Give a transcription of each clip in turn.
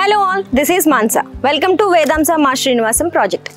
Hello all, this is Mansa. Welcome to Vedamsa Ma Srinivasam project.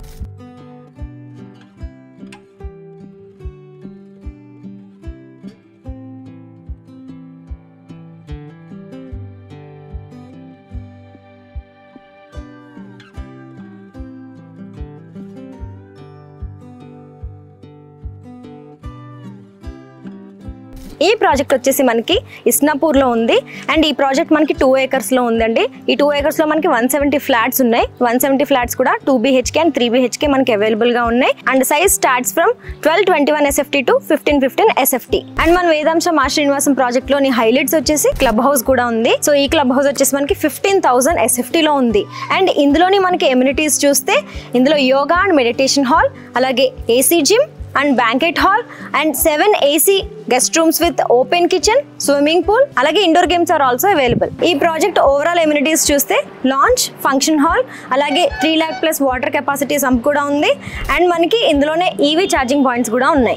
ఈ project వచ్చేసి మనకి ఇస్నాపూర్ లో ఉంది అండ్ ఈ ప్రాజెక్ట్ మనకి 2 acres లో ఉందండి. ఈ 2 acres లో మనకి 170 ఫ్లాట్స్ ఉన్నాయి. 170 ఫ్లాట్స్ కూడా 2 BHK అండ్ 3 BHK మనకి అవైలబుల్ గా ఉన్నాయి and size starts from 1221 SFT to 1515 SFT. And మన వేదాంశ మా శ్రీనివాసం ప్రాజెక్ట్ లోని హైలైట్స్ వచ్చేసి క్లబ్ హౌస్ కూడా ఉంది. సో ఈ క్లబ్ హౌస్ వచ్చేసి మనకి 15,000 SFT లో ఉంది అండ్ ఇందులోని మనకి ఎమ్యూనిటీస్ చూస్తే ఇందులో యోగా అండ్ మెడిటేషన్ హాల్, అలాగే AC gym and banquet hall and 7 AC guest rooms with open kitchen, swimming pool, alage indoor games are also available. Ee project overall amenities chuste launch, function hall, alage 3 lakh plus water capacity sump kuda undi and maniki indulone EV charging points kuda unnai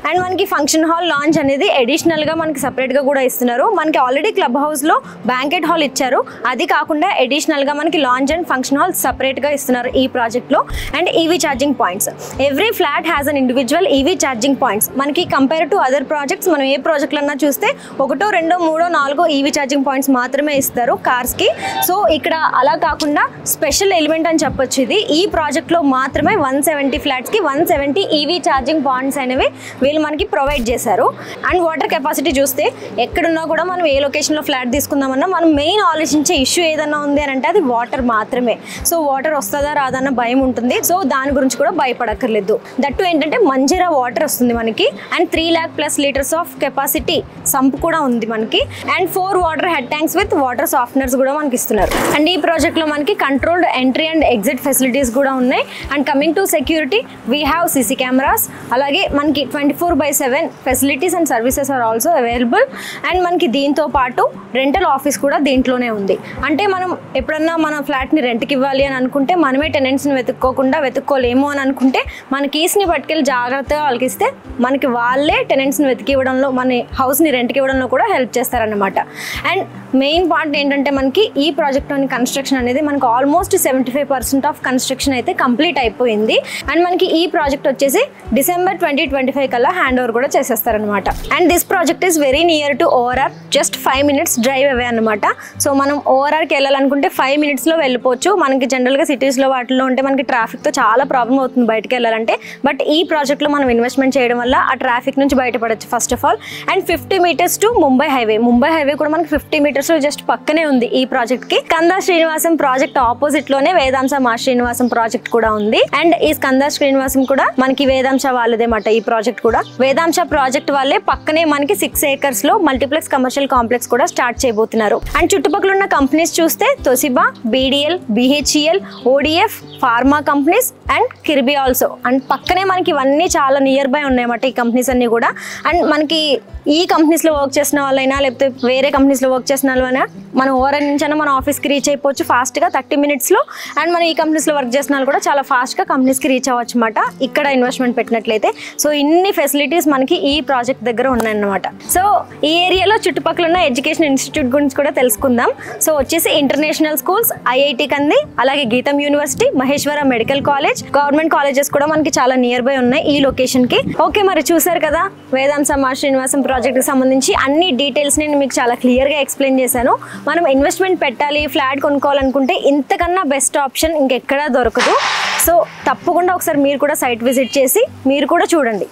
and maniki function hall launch anedi additional ga maniki separate ga kuda istunnaru. Maniki already club house lo banquet hall icharu, adi kaakunda additional ga maniki launch and function hall separate ga istunnaru ee project lo and EV charging points. Every flat has an individual EV charging points. మనకి compare to other projects మనం ఏ ప్రాజెక్ట్లన్నా చూస్తే 1, 2, 3, 4 EV charging points మాత్రమే ఇస్తారు cars కి. So ఇక్కడ అలా కాకుండా special element అని చెప్పొచ్చు ఇది. ఈ ప్రాజెక్ట్ లో మాత్రమే 170 ఫ్లాట్స్ కి 170 EV ఛార్జింగ్ పాయింట్స్ అనేవి వీళ్ళు మనకి ప్రొవైడ్ చేశారు. అండ్ వాటర్ కెపాసిటీ చూస్తే ఎక్కడున్నా కూడా మనం ఏ లొకేషన్ లో ఫ్లాట్ తీసుకుందామన్నా మనం మెయిన్ ఆలోచించే ఇష్యూ ఏదన్నా ఉంది అని అంటే అది వాటర్ మాత్రమే. సో వాటర్ వస్తుందా రాదన్న భయం ఉంటుంది. సో దాని గురించి కూడా భయపడక్కర్లేదు. దట్టు ఏంటంటే మంజీరా వాటర్ వస్తుంది మనకి and 3 lakh plus liters of capacity sump కూడా ఉంది మనకి and 4 water head tanks with water softeners కూడా మనకి ఇస్తున్నారు. అండ్ ఈ ప్రాజెక్ట్ లో మనకి controlled entry and exit facilities కూడా ఉన్నాయి. And coming to security we have CC cameras, అలాగే మనకి 24/7 facilities and services are also available. And మనకి దీంతో పాటు రెంటల్ ఆఫీస్ కూడా దీంట్లోనే ఉంది. అంటే మనం ఎప్పుడన్నా మన ఫ్లాట్ని రెంట్కి ఇవ్వాలి అని అనుకుంటే మనమే టెనెంట్స్ని వెతుక్కోలేము అని అనుకుంటే మన కీస్ని పట్టుకెళ్ళి జాగ్రత్తగా వాళ్ళకి ఇస్తే మనకి వాళ్ళే టెనెంట్స్ని వెతికి ఇవ్వడంలో, మన హౌస్ని రెంట్కి ఇవ్వడంలో కూడా హెల్ప్ చేస్తారనమాట. అండ్ మెయిన్ పాయింట్ ఏంటంటే మనకి ఈ ప్రాజెక్ట్లోని కన్స్ట్రక్షన్ అనేది మనకి ఆల్మోస్ట్ 75% ఆఫ్ కన్స్ట్రక్షన్ అయితే కంప్లీట్ అయిపోయింది. అండ్ మనకి ఈ ప్రాజెక్ట్ వచ్చేసి December 2025 కల్లా హ్యాండ్ ఓవర్ కూడా చేసేస్తారనమాట. And this project is very near to ORR, just 5 minutes drive away అనమాట. సో మనం ORRకి వెళ్ళాలనుకుంటే 5 minutesలో వెళ్ళిపోవచ్చు. మనకి జనరల్గా సిటీస్లో వాటిలో ఉంటే మనకి ట్రాఫిక్తో చాలా ప్రాబ్లం అవుతుంది బయటకు వెళ్ళాలంటే. బట్ ఈ ప్రాజెక్ట్లో మనం ఇన్వెస్ట్మెంట్ చేయడం వల్ల ఆ ట్రాఫిక్ నుంచి బయటపడచ్చు first of all. And 50 meters to Mumbai highway కూడా మనకి 50 meters జస్ట్ పక్కనే ఉంది ఈ ప్రాజెక్ట్ కి. స్కంద శ్రీనివాసం ప్రాజెక్ట్ ఆపోజిట్ లోనే వేదాంశ మా శ్రీనివాసం ప్రాజెక్ట్ కూడా ఉంది. అండ్ ఈ స్కంద శ్రీనివాసం కూడా మనకి వేదాంశ వాళ్ళదే మాట. ఈ ప్రాజెక్ట్ కూడా వేదాంశ ప్రాజెక్ట్ వాళ్ళే పక్కనే మనకి 6 acres లో మల్టీప్లెక్స్ కమర్షియల్ కాంప్లెక్స్ కూడా స్టార్ట్ చేయబోతున్నారు. అండ్ చుట్టుపక్కల ఉన్న కంపెనీస్ చూస్తే తొసిబా, BDL, BHEL, ODF, pharma companies and Kirby also. And పక్కనే మనకి ఇవన్నీ చాలా నియర్ బై ఉన్నాయన్నమాట ఈ కంపెనీస్ అన్ని కూడా. అండ్ మనకి ఈ కంపెనీస్లో వర్క్ చేసిన వాళ్ళైనా లేకపోతే వేరే కంపెనీస్లో వర్క్ చేసిన వాళ్ళైనా మనం ఓవర్ నుంచి అయినా మన ఆఫీస్కి రీచ్ అయిపోవచ్చు ఫాస్ట్గా 30 minutesలో. అండ్ మనం ఈ కంపెనీస్లో వర్క్ చేసిన వాళ్ళు కూడా చాలా ఫాస్ట్గా కంపెనీస్కి రీచ్ అవ్వచ్చు అనమాట ఇక్కడ ఇన్వెస్ట్మెంట్ పెట్టినట్లయితే. సో ఇన్ని ఫెసిలిటీస్ మనకి ఈ ప్రాజెక్ట్ దగ్గర ఉన్నాయన్నమాట. సో ఈ ఏరియాలో చుట్టుపక్కల ఉన్న ఎడ్యుకేషన్ ఇన్స్టిట్యూట్ గురించి కూడా తెలుసుకుందాం. సో వచ్చేసి ఇంటర్నేషనల్ స్కూల్స్, IIT కంది, అలాగే గీతం university, Maheshwara medical college, government colleges కూడా మనకి చాలా నియర్ బై ఉన్నాయి ఈ లొకేషన్కి. ఓకే, మరి చూసారు కదా వేదాంశ మా శ్రీనివాసం ప్రాజెక్ట్కి సంబంధించి అన్ని డీటెయిల్స్ నేను మీకు చాలా క్లియర్గా ఎక్స్ప్లెయిన్ చేశాను. మనం ఇన్వెస్ట్మెంట్ పెట్టాలి, ఫ్లాట్ కొనుక్కోవాలనుకుంటే ఇంతకన్నా బెస్ట్ ఆప్షన్ ఇంకెక్కడా దొరకదు. సో తప్పకుండా ఒకసారి మీరు కూడా సైట్ విజిట్ చేసి మీరు కూడా చూడండి.